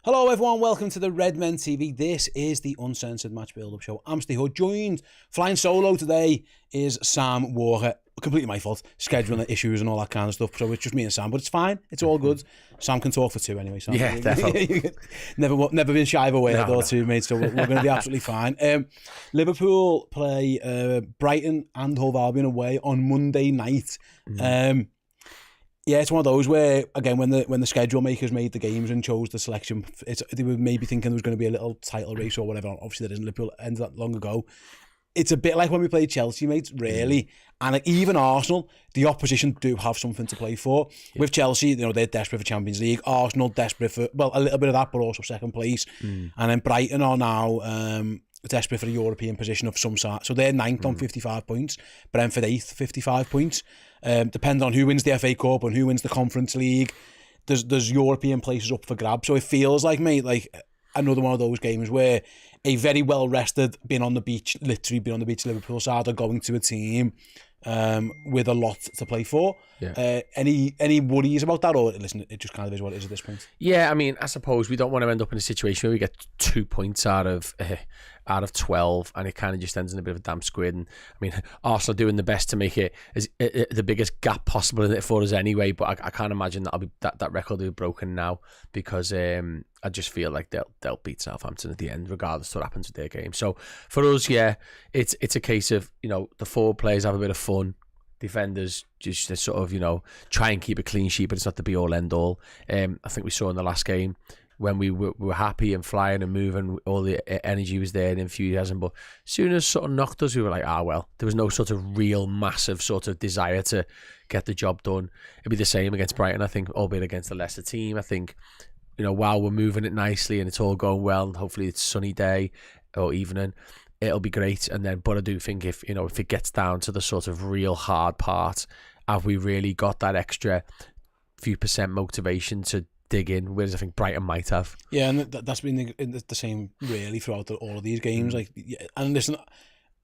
Hello everyone, welcome to the Redmen TV. This is the Uncensored Match Build-Up Show. I'm Ste Hood, joined, flying solo today, is Sam Walker. Completely my fault, scheduling issues and all that kind of stuff, so it's just me and Sam, but it's fine, it's all good. Sam can talk for two anyway, Sam. Yeah, definitely. never been shy of a word or two, mate, so we're going to be absolutely fine. Liverpool play Brighton and Hove Albion away on Monday night. Yeah, it's one of those where, again, when the schedule makers made the games and chose the selection, they were maybe thinking there was going to be a little title race or whatever. Obviously, there isn't. Liverpool ended that long ago. It's a bit like when we played Chelsea, mate, really. And even Arsenal, the opposition do have something to play for. Yeah. With Chelsea, you know, they're desperate for Champions League. Arsenal, desperate for, well, a little bit of that, but also second place. And then Brighton are now desperate for a European position of some sort. So they're ninth on 55 points. Brentford 8th, 55 points. Depending on who wins the FA Cup and who wins the Conference League, there's European places up for grabs. So it feels like, mate, like another one of those games where a very well-rested, literally been on the beach Liverpool side are going to a team with a lot to play for. Yeah. Any worries about that, or listen, it just kind of is what it is at this point? Yeah, I mean, I suppose we don't want to end up in a situation where we get 2 points out of 12, and it kind of just ends in a bit of a damp squid. And I mean, Arsenal are doing the best to make it as the biggest gap possible in it for us anyway. But I can't imagine that record will be broken now, because I just feel like they'll beat Southampton at the end, regardless of what happens with their game. So for us, yeah, it's a case of, you know, the forward players have a bit of fun. Defenders just to sort of, you know, try and keep a clean sheet, but it's not the be all end all. I think we saw in the last game when we were happy and flying and moving, all the energy was there and enthusiasm. But as soon as sort of knocked us, we were like, well, there was no sort of real massive sort of desire to get the job done. It'd be the same against Brighton, I think, albeit against a lesser team. I think, you know, while we're moving it nicely and it's all going well, and hopefully it's a sunny day or evening, it'll be great. And then, but I do think if it gets down to the sort of real hard part, have we really got that extra few percent motivation to dig in? Whereas I think Brighton might have. Yeah, and that's been the same really throughout all of these games. Like, and listen,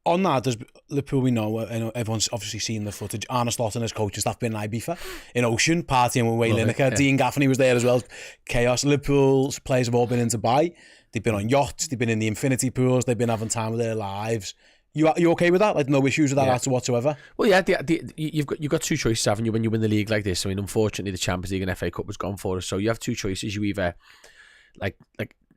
on that, there's Liverpool. We know, everyone's obviously seen the footage. Arne Slot and his coaches have been in Ibiza, in Ocean, partying with Wayne Lineker. Yeah. Dean Gaffney was there as well. Chaos. Liverpool's players have all been in Dubai. They've been on yachts. They've been in the infinity pools. They've been having time of their lives. You okay with that? Like, no issues with that whatsoever? Well, yeah, you've got two choices, haven't you, when you win the league like this? I mean, unfortunately, the Champions League and FA Cup was gone for us, so you have two choices. You either like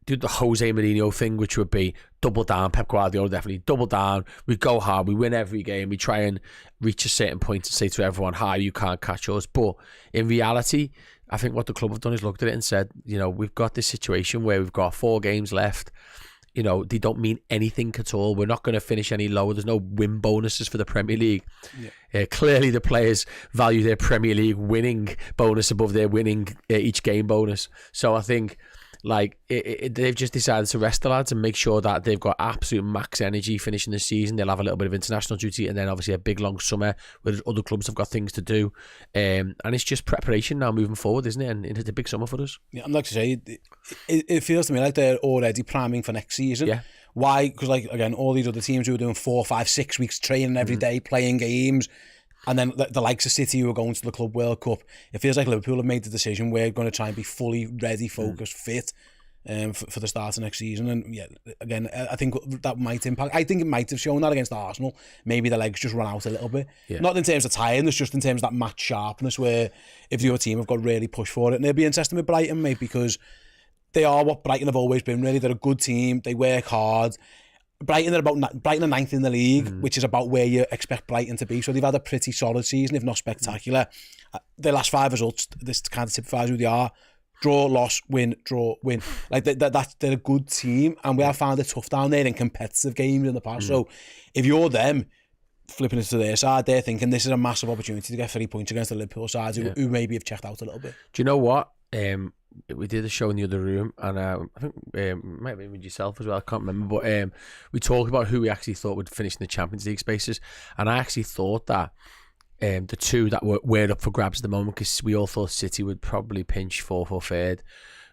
do the Jose Mourinho thing, which would be double down. Pep Guardiola definitely double down. We go hard. We win every game. We try and reach a certain point and say to everyone, "Hi, you can't catch us." But in reality, I think what the club have done is looked at it and said, you know, we've got this situation where we've got 4 games left. You know, they don't mean anything at all. We're not going to finish any lower. There's no win bonuses for the Premier League. Yeah. Clearly, the players value their Premier League winning bonus above their winning each game bonus. So I think, like, they've just decided to rest the lads and make sure that they've got absolute max energy finishing the season. They'll have a little bit of international duty and then obviously a big long summer where other clubs have got things to do. And it's just preparation now moving forward, isn't it? And it's a big summer for us. Yeah, I'd like to say, it feels to me like they're already priming for next season. Yeah. Why? Because, like, again, all these other teams who are doing 4, 5, 6 weeks training every day, playing games, and then the likes of City who are going to the Club World Cup, it feels like Liverpool have made the decision we're going to try and be fully ready, focused, fit for the start of next season. And yeah, again, I think that might impact. I think it might have shown that against Arsenal. Maybe the legs just run out a little bit. Yeah. Not in terms of tiredness, just in terms of that match sharpness, where if the other team have got really pushed for it. And it'll be interesting with Brighton, mate, because they are what Brighton have always been, really. They're a good team. They work hard. Brighton are 9th in the league, which is about where you expect Brighton to be. So they've had a pretty solid season, if not spectacular. Their last 5 results, this kind of typifies who they are. Draw, loss, win, draw, win. Like they're a good team, and we have found it tough down there in competitive games in the past. So if you're them, flipping it to their side, they're thinking this is a massive opportunity to get 3 points against the Liverpool sides who maybe have checked out a little bit. Do you know what? We did a show in the other room, and I think it might have been with yourself as well, I can't remember, but we talked about who we actually thought would finish in the Champions League spaces, and I actually thought that the two that were up for grabs at the moment, because we all thought City would probably pinch 4th or 3rd,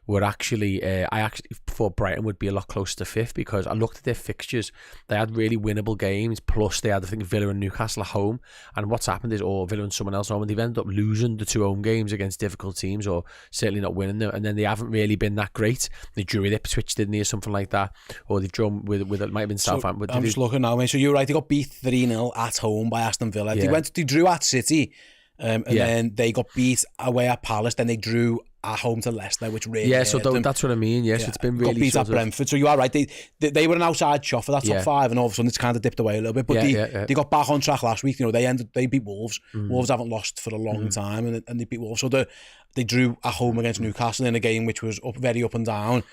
were actually, I actually thought Brighton would be a lot closer to 5th, because I looked at their fixtures. They had really winnable games, plus they had, I think, Villa and Newcastle at home. And what's happened is, or Villa and someone else at home, and they've ended up losing the 2 home games against difficult teams, or certainly not winning them. And then they haven't really been that great. They drew with Ipswich, didn't they, or something like that? Or they've drawn with it might have been Southampton. I'm just looking now, mate. So you're right, they got beat 3-0 at home by Aston Villa. Yeah. They drew at City, and then they got beat away at Palace. Then they drew at home to Leicester, which really so that's what I mean. Yes, it's been really got beat at Brentford. So you are right. They were an outside shot for that top 5, and all of a sudden it's kind of dipped away a little bit. But they got back on track last week. You know, they beat Wolves. Wolves haven't lost for a long time, and they beat Wolves. So they drew at home against Newcastle in a game which was very up and down.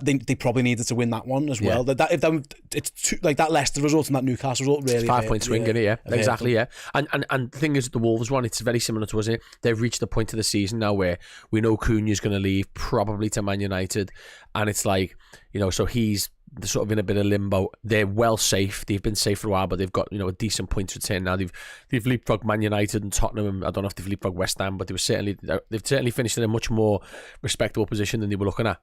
They probably needed to win that one as well. It's too, like that Leicester result and that Newcastle result really. It's 5-point swing, isn't it? Yeah, exactly. Yeah, and the thing is, the Wolves one, it's very similar to us. Isn't it? They've reached the point of the season now where we know Cunha's going to leave, probably to Man United, and it's like, you know, so he's sort of in a bit of limbo. They're well safe. They've been safe for a while, but they've got, you know, a decent points return now. They've leapfrogged Man United and Tottenham. I don't know if they've leapfrogged West Ham, but they've certainly finished in a much more respectable position than they were looking at.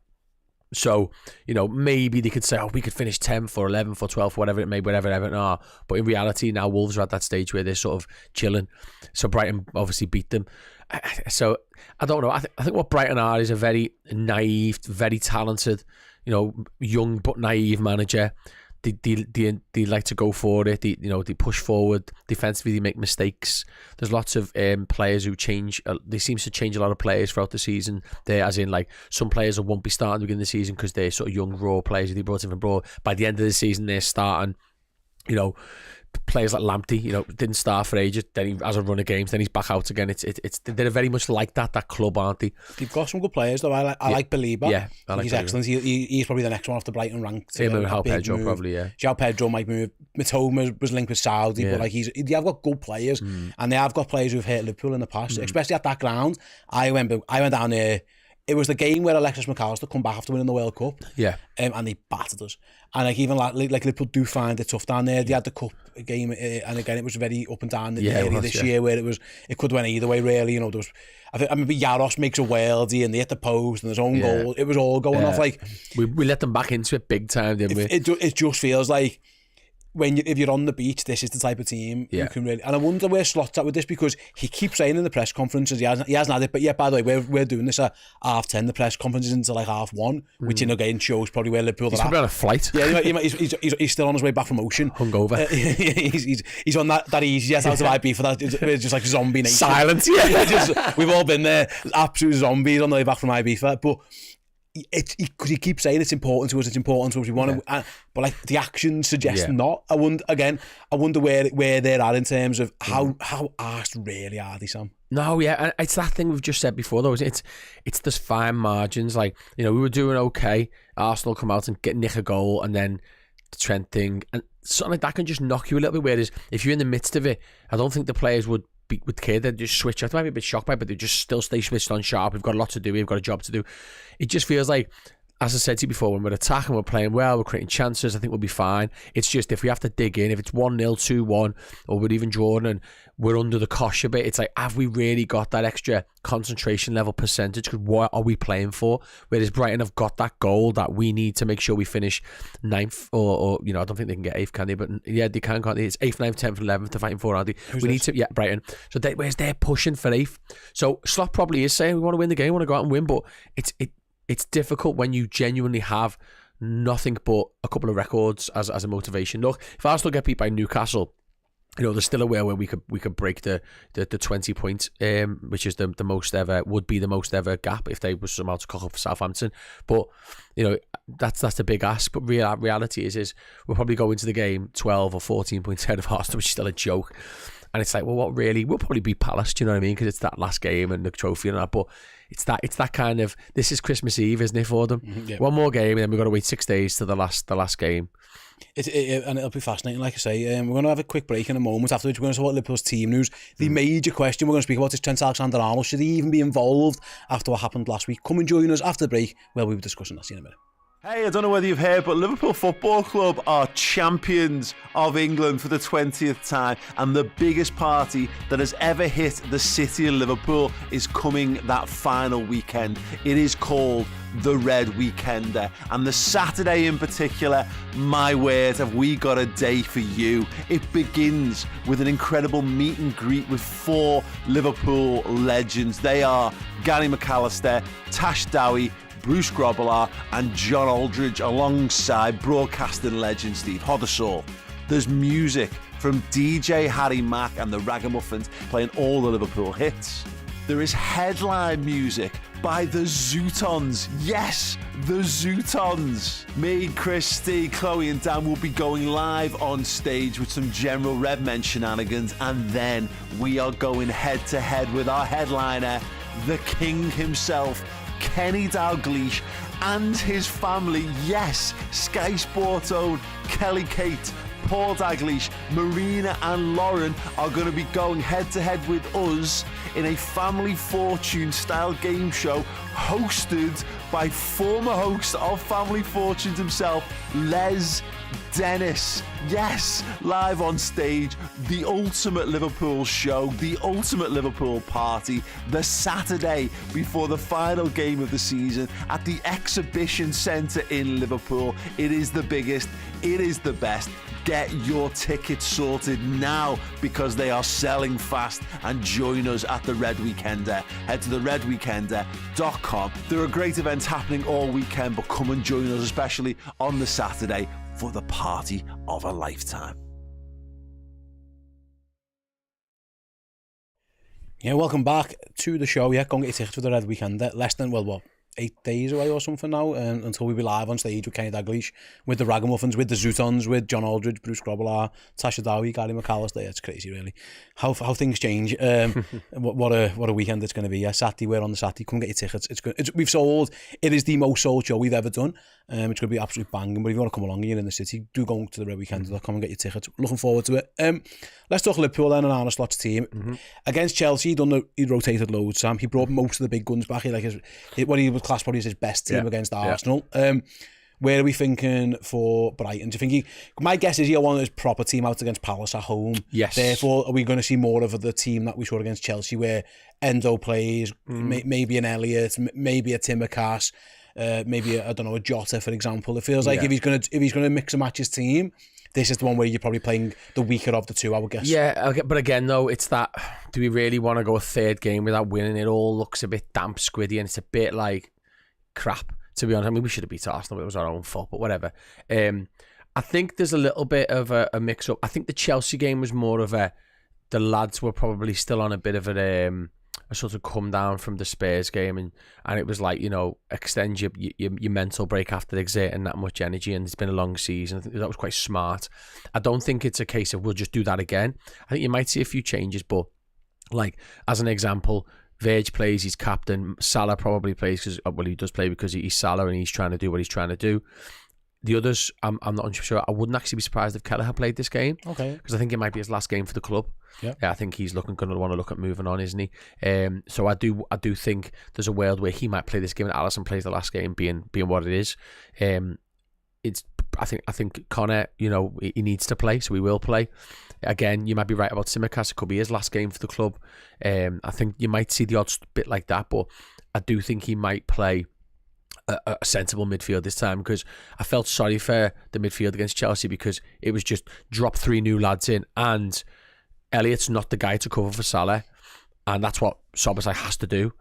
So, you know, maybe they could say, oh, we could finish 10th or 11th or 12th, whatever it may be, whatever Everton are. But in reality, now Wolves are at that stage where they're sort of chilling. So Brighton obviously beat them. So I don't know. I think what Brighton are is a very naive, very talented, you know, young but naive manager. They like to go for it. They push forward defensively. They make mistakes. There's lots of players who change. They seem to change a lot of players throughout the season. They, as in, like, some players that won't be starting at the beginning of the season because they're sort of young raw players they brought in from abroad. By the end of the season, they're starting. You know, players like Lamptey, you know, didn't start for ages. Then he has a run of games. Then he's back out again. They're very much like that club, aren't they? They've got some good players though. I like Belieber. Yeah, I like he's excellent. He's probably the next one off the Brighton ranked. Him and João Pedro probably. Yeah, João Pedro might move. Matoma was linked with Saudi, but like they have got good players, and they have got players who've hit Liverpool in the past, especially at that ground. I went down there. It was the game where Alexis McAllister come back after winning the World Cup. Yeah. And they battered us. And like even like Liverpool do find it tough down there. They had the cup game, and again it was very up and down this year where it could went either way really. You know, there was I remember Yaros makes a worldie and they hit the post and his own goal. It was all going off like we let them back into it big time, didn't we? It just feels like if you're on the beach, this is the type of team you can really. And I wonder where Slot's at with this, because he keeps saying in the press conferences he hasn't had it. But yeah, by the way, we're doing this at 10:30. The press conference is until like 1:30, which again shows probably where Liverpool. He's probably on a flight. Yeah, he's still on his way back from Ocean, hungover. He's on that easy jet out of IB for that. It's just like zombie nation. Silence. Yeah, we've all been there. Absolute zombies on the way back from IB for that, but. Because he keeps saying it's important to us, we want to, but like the actions suggest not. I wonder where they're at in terms of how arsed really are they, Sam? No, yeah, it's that thing we've just said before though. It's there's fine margins. Like, you know, we were doing okay. Arsenal come out and nick a goal, and then the Trent thing, and something like that can just knock you a little bit. Whereas if you're in the midst of it, I don't think the players would care. They'd just switch. I might be a bit shocked by it, but they just still stay switched on sharp. We've got a lot to do. We've got a job to do. It just feels like, as I said to you before, when we're attacking, we're playing well, we're creating chances, I think we'll be fine. It's just if we have to dig in, if it's 1-0, 2-1, or we're even drawing and we're under the cosh a bit, it's like, have we really got that extra concentration level percentage? Because what are we playing for? Whereas Brighton have got that goal that we need to make sure we finish 9th, or you know, I don't think they can get 8th, can they? But yeah, they can't they? It's 8th, 9th, 10th, 11th to fighting for, aren't they? Need to, Brighton. So whereas they're pushing for 8th. So Slot probably is saying we want to win the game, we want to go out and win, but it's difficult when you genuinely have nothing but a couple of records as a motivation. Look, if Arsenal get beat by Newcastle, you know, there's still a way where we could break the 20 points, which is the most ever, would be the most ever gap if they were somehow to cock up for Southampton. But you know, that's a big ask. But reality is we'll probably go into the game 12 or 14 points ahead of Arsenal, which is still a joke. And it's like, well, what really? We'll probably beat Palace, do you know what I mean? Because it's that last game and the trophy and that. But it's that kind of, this is Christmas Eve, isn't it, for them? Yeah. One more game, and then we've got to wait 6 days to the last game. And it'll be fascinating, like I say. We're going to have a quick break in a moment, after which we're going to talk about Liverpool's team news. The major question we're going to speak about is Trent Alexander-Arnold. Should he even be involved after what happened last week? Come and join us after the break, where we'll be discussing that in a minute. Hey, I don't know whether you've heard, but Liverpool Football Club are champions of England for the 20th time, and the biggest party that has ever hit the city of Liverpool is coming that final weekend. It is called the Red Weekender, and the Saturday in particular, my word, have we got a day for you. It begins with an incredible meet and greet with 4 Liverpool legends. They are Gary McAllister, Tash Dowie, Bruce Grobbelaar and John Aldridge, alongside broadcasting legend Steve Hoddesall. There's music from DJ Harry Mack and the Ragamuffins playing all the Liverpool hits. There is headline music by the Zootons. Yes, the Zootons. Me, Chris, Steve, Chloe and Dan will be going live on stage with some general Redmen shenanigans, and then we are going head to head with our headliner, the king himself, Kenny Dalglish, and his family. Yes, Sky Sports own Kelly Kate, Paul Dalglish, Marina and Lauren are going to be going head to head with us in a family fortune style game show hosted by former host of Family Fortunes himself, Les Dennis. Yes, live on stage, the ultimate Liverpool show, the ultimate Liverpool party, the Saturday before the final game of the season at the Exhibition Centre in Liverpool. It is the biggest, it is the best. Get your tickets sorted now because they are selling fast, and join us at the Red Weekender. Head to theredweekender.com. There are great events happening all weekend, but come and join us, especially on the Saturday, for the party of a lifetime. Yeah, welcome back to the show. Yeah, go and get your tickets for the Red Weekender. Less than, well, what, 8 days away or something now, until we'll be live on stage with Kenny Dalglish, with the Ragamuffins, with the Zootons, with John Aldridge, Bruce Grobbelaar, Tasha Dowie, Gary McAllister. Yeah, it's crazy, really, how things change. What a weekend it's going to be. Yeah, Saturday, we're on the Saturday. Come and get your tickets. We've sold. It is the most sold show we've ever done. It's going to be absolute banging. But if you want to come along and you're in the city, do go to the Red Weekend. Come and get your tickets. Looking forward to it. Let's talk Liverpool then, and Arne Slot's team. Against Chelsea, he rotated loads, Sam. He brought most of the big guns back. What he would class probably as his best team against Arsenal. Where are we thinking for Brighton? Do you think my guess is he'll want his proper team out against Palace at home. Yes. Therefore, are we going to see more of the team that we saw against Chelsea, where Endo plays, maybe an Elliott, maybe a Timmercast, maybe a Jota, for example? It feels like if he's going to mix and match his team, this is the one where you're probably playing the weaker of the two, I would guess. Yeah, okay, but again, though, it's that, do we really want to go a third game without winning? It all looks a bit damp, squiddy, and it's a bit like crap, to be honest. I mean, we should have beat Arsenal, but it was our own fault, but whatever. I think there's a little bit of a mix-up. I think the Chelsea game was more of the lads were probably still on a bit of a sort of come down from the Spurs game, and it was like, extend your mental break after exerting that much energy, and it's been a long season. I think that was quite smart. I don't think it's a case of we'll just do that again. I think you might see a few changes, but like, as an example, Verge plays, he's captain. Salah probably plays because, he does play because he's Salah and he's trying to do what he's trying to do. The others, I'm not sure. I wouldn't actually be surprised if Kelleher played this game. Okay. Because I think it might be his last game for the club. Yeah. I think he's going to want to look at moving on, isn't he? So I do think there's a world where he might play this game and Alisson plays the last game, being what it is. I think Connor, he needs to play, so he will play. Again, you might be right about Tsimikas. It could be his last game for the club. I think you might see the odd bit like that, but I do think he might play a sensible midfield this time, because I felt sorry for the midfield against Chelsea, because it was just drop 3 new lads in, and Elliott's not the guy to cover for Salah, and that's what Szoboszlai has to do,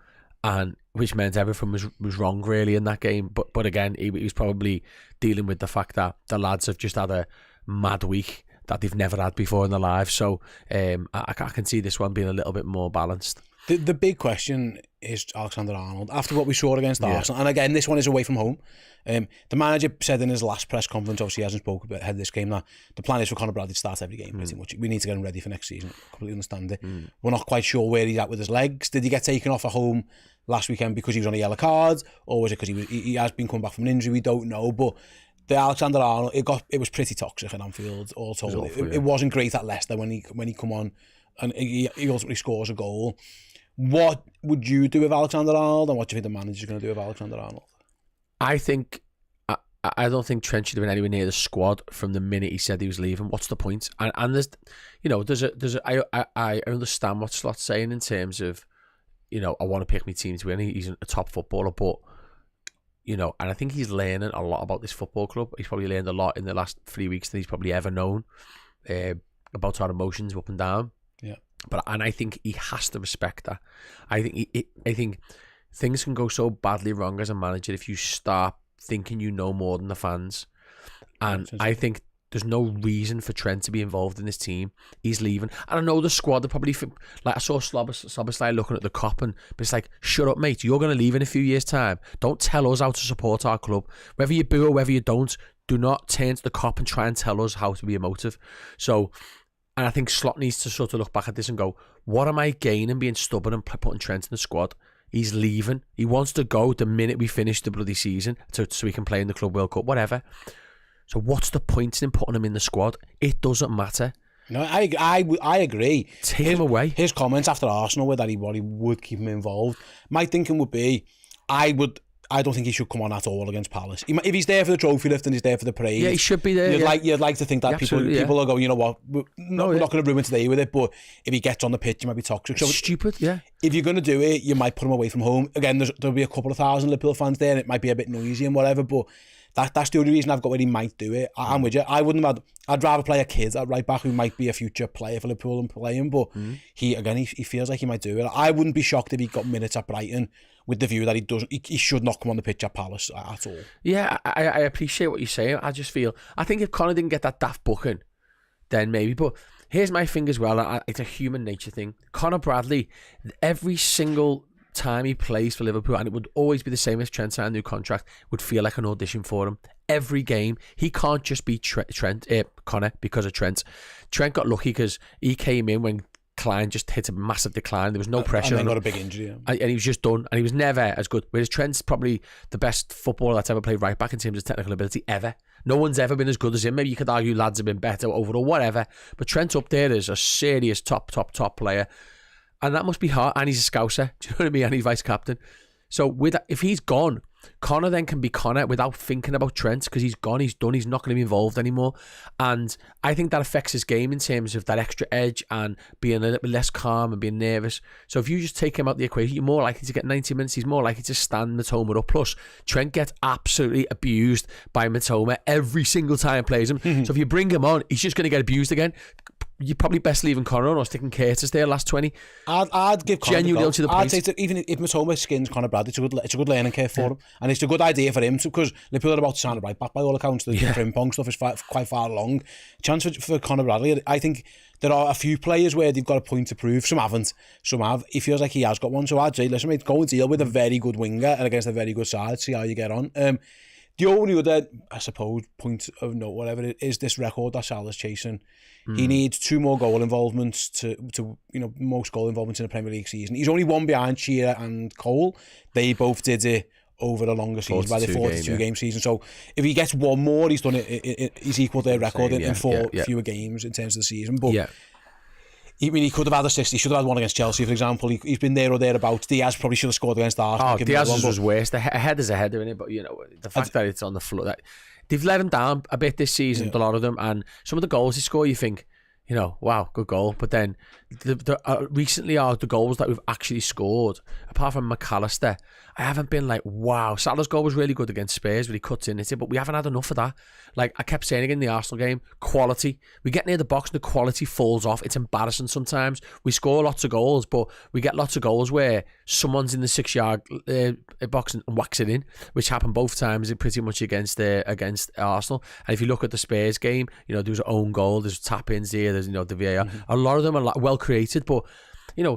and which meant everything was wrong really in that game. But again, he was probably dealing with the fact that the lads have just had a mad week that they've never had before in their lives. So I can see this one being a little bit more balanced. The big question is Alexander-Arnold. After what we saw against Arsenal, and again, this one is away from home. The manager said in his last press conference, obviously he hasn't spoken ahead of this game, that the plan is for Conor Bradley to start every game pretty much. We need to get him ready for next season. Completely understand it. We're not quite sure where he's at with his legs. Did he get taken off at home last weekend because he was on a yellow card, or was it because he has been coming back from an injury? We don't know, but the Alexander-Arnold, it was pretty toxic at Anfield, all told. It wasn't great at Leicester when he come on and he ultimately scores a goal. What would you do with Alexander-Arnold, and what do you think the manager's going to do with Alexander-Arnold? I think I don't think Trent should have been anywhere near the squad from the minute he said he was leaving. What's the point? And there's, I understand what Slot's saying in terms of, I want to pick my team to win. He's a top footballer, but, and I think he's learning a lot about this football club. He's probably learned a lot in the last 3 weeks than he's probably ever known about our emotions up and down. Yeah. And I think he has to respect that. I think things can go so badly wrong as a manager if you start thinking you know more than the fans. And I think there's no reason for Trent to be involved in this team. He's leaving. And I know the squad are probably... Like, I saw Slobberslide looking at the cop, but it's like, shut up, mate. You're going to leave in a few years' time. Don't tell us how to support our club. Whether you boo or whether you don't, do not turn to the cop and try and tell us how to be emotive. So... And I think Slot needs to sort of look back at this and go, what am I gaining being stubborn and putting Trent in the squad? He's leaving. He wants to go the minute we finish the bloody season so he can play in the Club World Cup, whatever. So what's the point in putting him in the squad? It doesn't matter. No, I agree. Take him away. His comments after Arsenal were that he would keep him involved. My thinking would be, I don't think he should come on at all against Palace. If he's there for the trophy lift and he's there for the parade, yeah, he should be there. You'd like to think that people are going, you know what, we're not going to ruin today with it, but if he gets on the pitch, he might be toxic. So stupid, yeah. If you're going to do it, you might put him away from home. Again, there'll be a couple of thousand Liverpool fans there, and it might be a bit noisy and whatever, but that's the only reason I've got where he might do it. I'm with you. I'd rather play a kid at right back who might be a future player for Liverpool and play him, but he feels like he might do it. I wouldn't be shocked if he got minutes at Brighton with the view that he should not come on the pitch at Palace at all. Yeah, I appreciate what you're saying. I think if Connor didn't get that daft booking, then maybe. But here's my thing as well. It's a human nature thing. Conor Bradley, every single time he plays for Liverpool, and it would always be the same if Trent signed a new contract, would feel like an audition for him. Every game, he can't just be Connor because of Trent. Trent got lucky because he came in when Klein just hit a massive decline. There was no pressure. And then got a big injury. And he was just done. And he was never as good. Whereas Trent's probably the best footballer that's ever played right back in terms of technical ability ever. No one's ever been as good as him. Maybe you could argue lads have been better overall, whatever. But Trent's up there as a serious top player. And that must be hard. And he's a Scouser. Do you know what I mean? And he's vice captain. So if he's gone, Connor then can be Connor without thinking about Trent because he's gone, he's done, he's not going to be involved anymore. And I think that affects his game in terms of that extra edge and being a little bit less calm and being nervous. So if you just take him out the equation, you're more likely to get 90 minutes. He's more likely to stand Matoma up. Plus, Trent gets absolutely abused by Matoma every single time he plays him. So if you bring him on, he's just going to get abused again. You're probably best leaving Connor on or sticking Curtis there last 20. I'd give Connor genuinely to the point. I'd say even if Matoma skins Connor Bradley, it's a good learning curve for him, and it's a good idea for him because Liverpool are about to sign a right back by all accounts. The Frimpong stuff is quite far along. Chance for Connor Bradley. I think there are a few players where they've got a point to prove. Some haven't. Some have. He feels like he has got one. So I'd say, listen, mate, go and deal with a very good winger and against a very good side. See how you get on. The only other, I suppose, point of note, whatever it is, this record that Salah's chasing. He needs 2 more goal involvements to most goal involvements in a Premier League season. He's only one behind Shearer and Cole. They both did it over a longer season by the 42-game season. So if he gets one more, he's done it. He's equal their record in 4 fewer games in terms of the season. But he could have had assists. He should have had one against Chelsea, for example. He's been there or thereabouts. Diaz probably should have scored against Arsenal. Diaz was worse. A header's a header, innit? But the fact that it's on the floor, they've let him down a bit this season, a lot of them, and some of the goals he scored, you think, wow, good goal. But then recently the goals that we've actually scored, apart from McAllister, I haven't been like, wow. Salah's goal was really good against Spurs, but he cuts in it, but we haven't had enough of that. Like I kept saying again in the Arsenal game, quality. We get near the box and the quality falls off. It's embarrassing sometimes. We score lots of goals, but we get lots of goals where someone's in the 6-yard box and whacks it in, which happened both times pretty much against Arsenal. And if you look at the Spurs game, there was an own goal, there's tap-ins here, there's the VAR. A lot of them are well created, but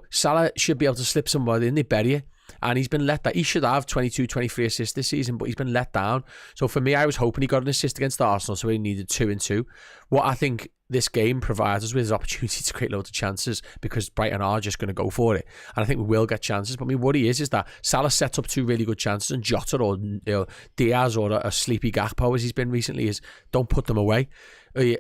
Salah should be able to slip somebody in, they bury it. And he's been let down. He should have 22, 23 assists this season, but he's been let down. So for me, I was hoping he got an assist against Arsenal, so he needed 2 and 2. What I think this game provides us with an opportunity to create loads of chances because Brighton are just going to go for it. And I think we will get chances. But my worry is that Salah sets up 2 really good chances, and Jota or Diaz or a sleepy Gakpo as he's been recently don't put them away.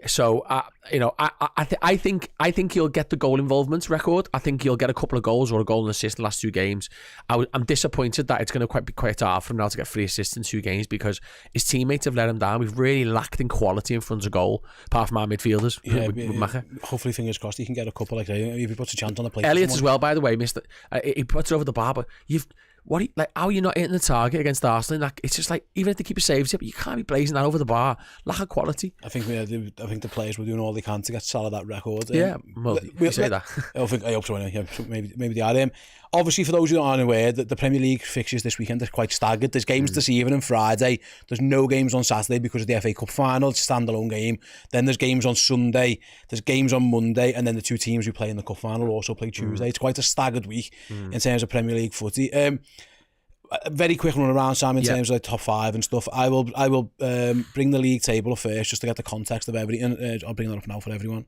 So I think he'll get the goal involvement record. I think he'll get a couple of goals or a goal and assist in the last 2 games. I'm disappointed that it's going to be quite hard for him now to get 3 assists in 2 games because his teammates have let him down. We've really lacked in quality in front of goal, apart from our midfielders. Hopefully, fingers crossed, he can get a couple. Like if he puts a chance on the plate. Elliott as well, by the way, missed it. He puts it over the bar, but how are you not hitting the target against Arsenal? It's just like, even if the keeper saves it, you can't be blazing that over the bar. Lack of quality. I think the players were doing all they can to get Salah that record. Yeah, well, you say that. I hope so. Yeah, maybe they are. Obviously, for those who aren't aware, the Premier League fixtures this weekend are quite staggered. There's games this evening and Friday. There's no games on Saturday because of the FA Cup final. It's a standalone game. Then there's games on Sunday. There's games on Monday, and then the 2 teams who play in the cup final also play Tuesday. It's quite a staggered week in terms of Premier League footy. Very quick run around, Sam, in terms of like top 5 and stuff. I will bring the league table up first just to get the context of everything. I'll bring that up now for everyone.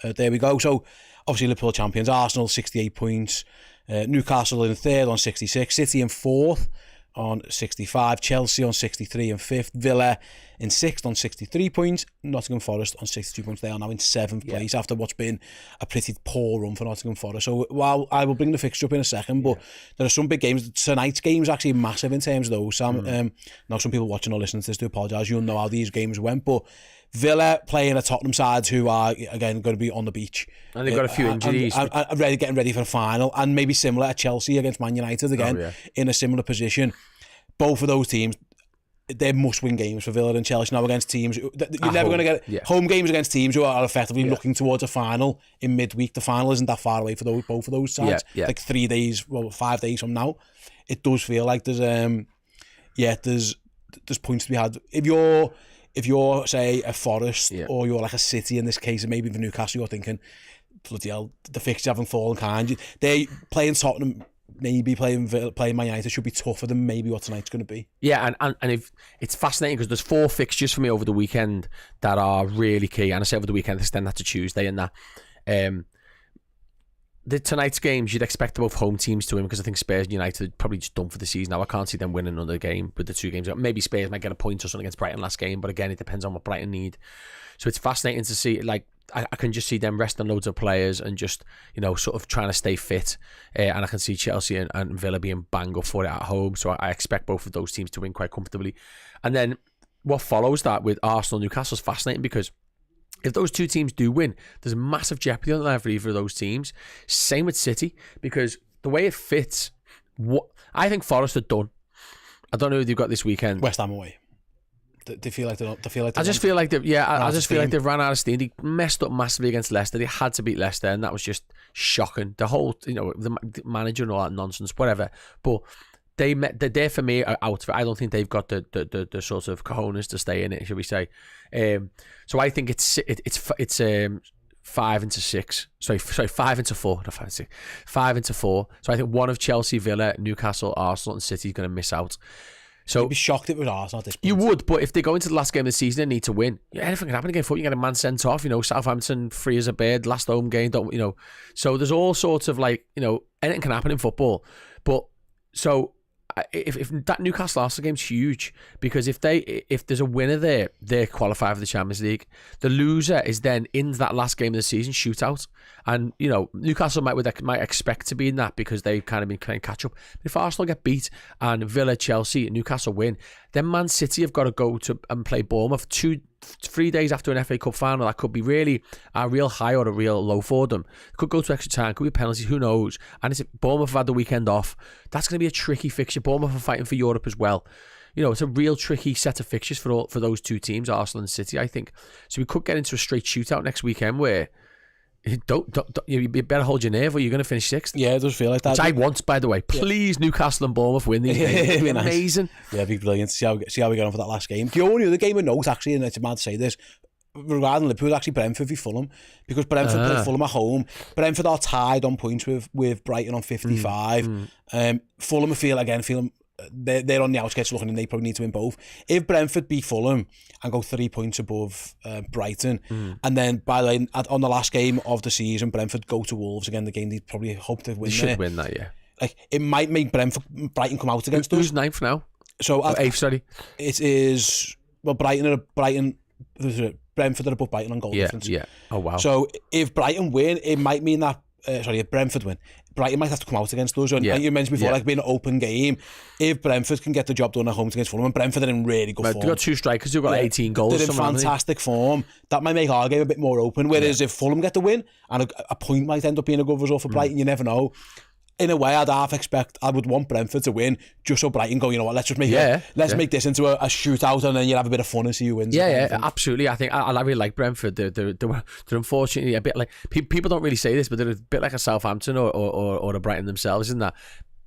There we go. So obviously Liverpool champions, Arsenal 68 points, Newcastle in 3rd on 66, City in 4th on 65, Chelsea on 63 and 5th, Villa in 6th on 63 points, Nottingham Forest on 62 points. They are now in 7th place after what's been a pretty poor run for Nottingham Forest. So while I will bring the fixture up in a second, but there are some big games. Tonight's game is actually massive in terms of those, Sam. Now some people watching or listening to this do apologise. You'll know how these games went, but Villa playing a Tottenham side who are, again, going to be on the beach. And they've got a few injuries. And getting ready for the final. And maybe similar at Chelsea against Man United again, in a similar position. Both of those teams, they're must-win games for Villa and Chelsea now against teams. You're never going to get home games against teams who are effectively looking towards a final in midweek. The final isn't that far away for both of those sides. Like 3 days, 5 days from now. It does feel like there's points to be had. If you're say a Forest or you're like a City in this case, and maybe for Newcastle, you're thinking, bloody hell, the fixtures haven't fallen kind. They playing Tottenham, maybe playing Man United should be tougher than maybe what tonight's going to be. Yeah, and if it's fascinating because there's 4 fixtures for me over the weekend that are really key. And I say over the weekend, extend that to Tuesday and that. Tonight's games, you'd expect both home teams to win because I think Spurs and United are probably just done for the season now. I can't see them winning another game with the 2 games. Maybe Spurs might get a point or something against Brighton last game, but again, it depends on what Brighton need. So it's fascinating to see, like, I can just see them resting loads of players and just, sort of trying to stay fit. And I can see Chelsea and Villa being bang up for it at home. So I expect both of those teams to win quite comfortably. And then what follows that with Arsenal and Newcastle is fascinating because if those 2 teams do win, there's massive jeopardy on the line for either of those teams. Same with City, because the way it fits, I think Forest are done. I don't know who they've got this weekend. West Ham away. They feel like they're I just feel like they've ran out of steam. They messed up massively against Leicester. They had to beat Leicester, and that was just shocking. The whole, the manager and all that nonsense, whatever. But they're for me out of it. I don't think they've got the sort of cojones to stay in it, should we say? So I think it's 5 into 6. Sorry, 5 into 4. Not 5 into 6. 5 into 4. So I think one of Chelsea, Villa, Newcastle, Arsenal, and City is going to miss out. So you'd be shocked if it was Arsenal at this point. You would, but if they go into the last game of the season and need to win, anything can happen again. You get a man sent off. Southampton free as a bird, last home game. So there's all sorts of anything can happen in football. But so if that Newcastle Arsenal game's huge because if there's a winner there, they qualify for the Champions League. The loser is then in that last game of the season shootout, and Newcastle might expect to be in that because they've kind of been playing catch up. But if Arsenal get beat and Villa, Chelsea, and Newcastle win, then Man City have got to go to and play Bournemouth 3 days after an FA Cup final. That could be really a real high or a real low for them. Could go to extra time, could be penalties, who knows. And if Bournemouth have had the weekend off, that's going to be a tricky fixture. Bournemouth are fighting for Europe as well. It's a real tricky set of fixtures for those 2 teams, Arsenal and City, I think. So we could get into a straight shootout next weekend where you better hold your nerve or you're going to finish 6th. Yeah, it does feel like that. Which I want, by the way. Please, Newcastle and Bournemouth win these games. It'd be amazing. Yeah, it'd be brilliant to see how we get on for that last game. The only other game of note, actually, and it's mad to say this, regarding Liverpool, actually Brentford v Fulham, because Brentford play Fulham at home. Brentford are tied on points with Brighton on 55. Fulham feel they're on the outskirts looking, and they probably need to win both. If Brentford beat Fulham and go 3 points above Brighton, and then by the way, on the last game of the season, Brentford go to Wolves again, the game they probably hope to win. They should win that, yeah. Like, it might make Brighton come out against us. Who's ninth now? So eighth, sorry. It is, well, Brentford are above Brighton on goal difference. Yeah. Oh, wow. So if Brighton win, it might mean that, if Brentford win, Brighton might have to come out against us. And you mentioned before, like being an open game. If Brentford can get the job done at home against Fulham, and Brentford are in really good form. They've got 2 strikers who've got 18 goals. They're in fantastic form. That might make our game a bit more open. Whereas if Fulham get the win, and a point might end up being a good result for Brighton, you never know. In a way, I would want Brentford to win, just so Brighton go, you know what, let's just make make this into a shootout, and then you have a bit of fun and see who wins. Yeah, absolutely. I think I really like Brentford. They're unfortunately a bit like, people don't really say this, but they're a bit like a Southampton or a Brighton themselves, isn't that?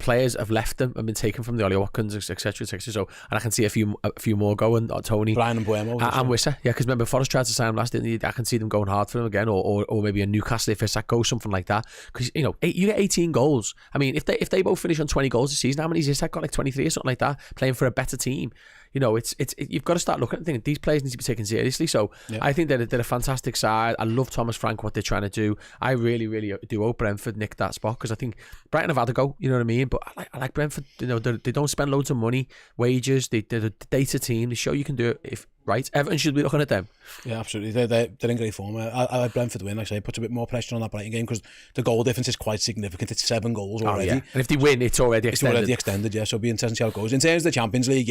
Players have left them and been taken from the Ollie Watkins, etc. So, and I can see a few more going. Tony, Brian and Buemo, and Wissa. Yeah, because remember Forest tried to sign him last, didn't he? I can see them going hard for him again, or maybe a Newcastle if Isak goes, something like that. Because you get 18 goals. I mean, if they both finish on 20 goals this season, how many has Isak got? Like 23 or something like that, playing for a better team. It's you've got to start looking and thinking these players need to be taken seriously. So I think they're a fantastic side. I love Thomas Frank, what they're trying to do. I really, really do hope Brentford nick that spot, because I think Brighton have had a go. You know what I mean? But I like Brentford. They don't spend loads of money, wages. They're a data team. They show you can do it. If right, Everton should be looking at them. Yeah, absolutely. They're in great form. I like Brentford to win. Like I say, it puts a bit more pressure on that Brighton game, because the goal difference is quite significant. It's 7 goals already. And if they win, it's already extended. It's already extended, yeah. So it'll be interesting to see how it goes. In terms of the Champions League,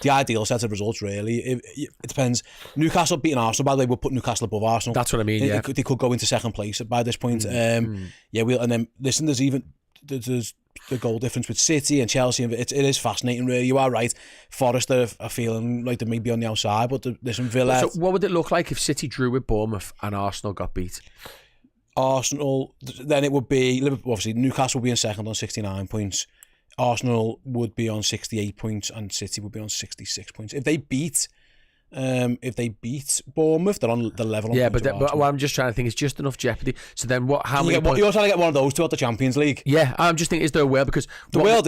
the ideal set of results, really, it depends. Newcastle beating Arsenal, by the way, we'll put Newcastle above Arsenal. That's what I mean, yeah. They could go into second place by this point. And then, listen, there's the goal difference with City and Chelsea. It is fascinating, really. You are right. Forest are feeling like they may be on the outside, but there's some Villa. So what would it look like if City drew with Bournemouth and Arsenal got beat? Arsenal, then it would be Liverpool. Obviously, Newcastle would be in second on 69 points. Arsenal would be on 68 points, and City would be on 66 points. If they beat Bournemouth, they're on the level. But what I'm just trying to think is just enough jeopardy. So then how many points? You're trying to get one of those two at the Champions League. Yeah, I'm just thinking, is there a world? Because the world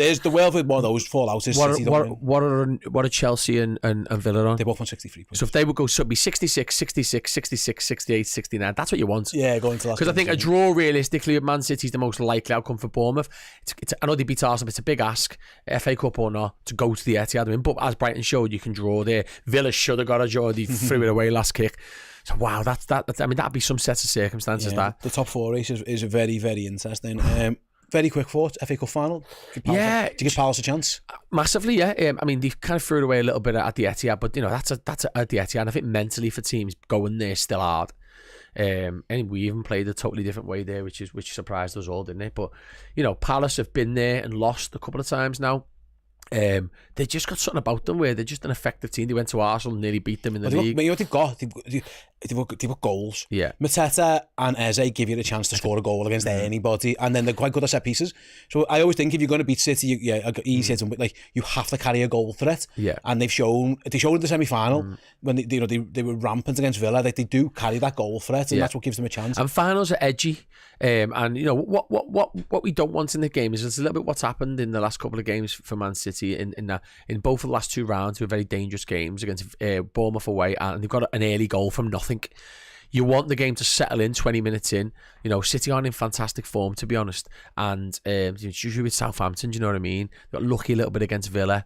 with one of those fall out is City. What are Chelsea and Villa on? They're both on 63 points. So if they would go, so it'd be 66, 66, 66, 68, 69. That's what you want. Yeah, going to that. Because I think a draw realistically at Man City is the most likely outcome for Bournemouth. I know they beat Arsenal, but it's a big ask, FA Cup or not, to go to the Etihad. But as Brighton showed, you can draw there. Villa should have got a draw. They threw it away last kick. So wow, that's I mean, that'd be some set of circumstances. That the top 4 race is very, very interesting. Very quick thoughts. FA Cup final. Do you give Palace a chance? Massively, yeah. I mean, they kind of threw it away a little bit at the Etihad, but that's at the Etihad. I think mentally for teams going there still hard. And we even played a totally different way there, which surprised us all, didn't it? But Palace have been there and lost a couple of times now. They just got something about them where they're just an effective team. They went to Arsenal and nearly beat them in the league. You know what they've got? They've got goals. Yeah. Mateta and Eze give you the chance to score a goal against anybody, and then they're quite good at set pieces. So I always think if you're going to beat City, easy to like you have to carry a goal threat. Yeah. And they showed in the semi-final when they were rampant against Villa. Like they do carry that goal threat, and that's what gives them a chance. And finals are edgy. And what we don't want in the game is a little bit what's happened in the last couple of games for Man City in both of the last 2 rounds, who are very dangerous games against Bournemouth away, and they've got an early goal from nothing. You want the game to settle in 20 minutes in. City aren't in fantastic form, to be honest, and it's usually with Southampton. Do you know what I mean? They got lucky a little bit against Villa.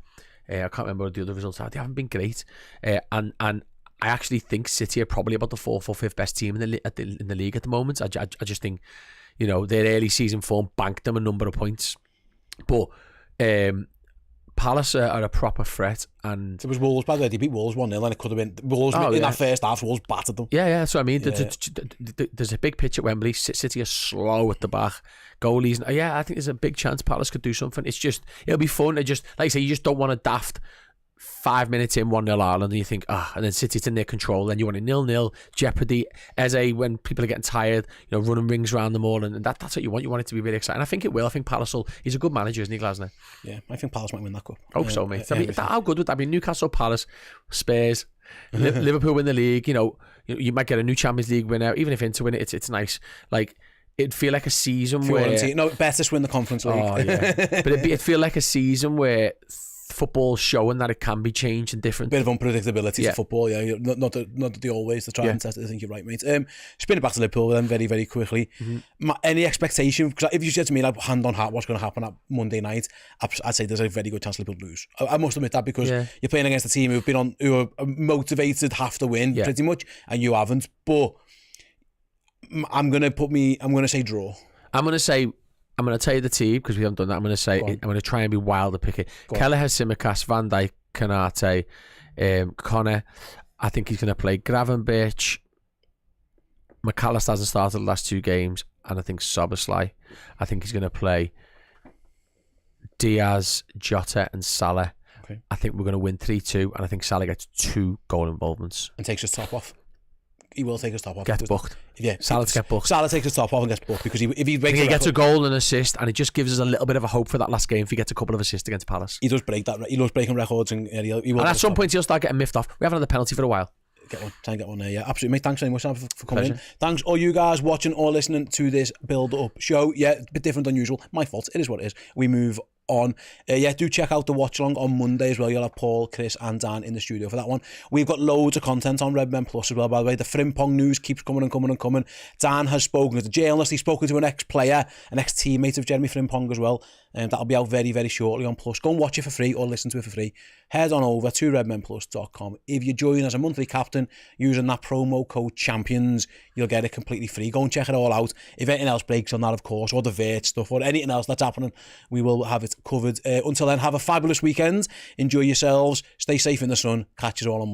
I can't remember what the other results are. They haven't been great, and I actually think City are probably about the 4th or 5th best team in the league at the moment. I just think, their early season form banked them a number of points. But Palace are a proper threat. And it was Wolves, by the way. They beat Wolves 1-0, and it could have been Wolves in that first half. Wolves battered them. Yeah, that's what I mean. Yeah. There's a big pitch at Wembley. City are slow at the back. Goalies. I think there's a big chance Palace could do something. It'll be fun. Like I say, you just don't want a daft 5 minutes in 1-0 Ireland, and you think, and then City's in their control. Then you want a 0-0 jeopardy. Eze, when people are getting tired, running rings around them all, and that's what you want. You want it to be really exciting. I think it will. I think Palace he's a good manager, isn't he, Glasner? Yeah, I think Palace might win that cup. Hope so, mate. How good would that be? Newcastle, Palace, Spurs, Liverpool win the league. You might get a new Champions League winner, even if Inter win it. It's nice. Like, it'd feel like a season where better win the Conference League. Oh yeah, but it'd feel like a season where football showing that it can be changed and different. Bit of unpredictability to football, yeah. Not that they always, they try and test it. I think you're right, mate. Spin it back to Liverpool then very, very quickly. Any expectation? Because if you said to me, like, hand on heart, what's going to happen at Monday night, I'd say there's a very good chance Liverpool lose. I must admit that, because you're playing against a team who are motivated, have to win pretty much, and you haven't. But I'm going to say draw. I'm going to tell you the team, because we haven't done that. I'm going to try and be wild to pick it. Kelleher, Tsimikas, Van Dijk, Konate, Connor. I think he's going to play Gravenberch. McAllister hasn't started the last 2 games, and I think Szoboszlai. I think he's going to play Diaz, Jota, and Salah. Okay. I think we're going to win 3-2, and I think Salah gets 2 goal involvements. And takes his top off. He will take his top off. Gets booked. Yeah, Salah get booked. Salah takes his top off and gets booked, because if he gets a goal and assist, and it just gives us a little bit of a hope for that last game if he gets a couple of assists against Palace. He does break that. He loves breaking records, and and at some point he'll start getting miffed off. We haven't had a penalty for a while. Try and get one there, yeah. Absolutely, mate. Thanks very much for coming in. Thanks all you guys watching or listening to this build-up show. Yeah, a bit different than usual. My fault. It is what it is. We move on. Do check out the watch along on Monday as well. You'll have Paul, Chris and Dan in the studio for that one. We've got loads of content on Redmen Plus as well, by the way. The Frimpong news keeps coming and coming and coming. Dan has spoken to a journalist. He's spoken to an ex-player, an ex-teammate of Jeremy Frimpong as well. And that'll be out very, very shortly on Plus. Go and watch it for free or listen to it for free. Head on over to redmenplus.com. If you join as a monthly captain using that promo code CHAMPIONS, you'll get it completely free. Go and check it all out. If anything else breaks on that, of course, or the Vert stuff, or anything else that's happening, we will have it covered. Until then, have a fabulous weekend. Enjoy yourselves. Stay safe in the sun. Catch you all on Monday.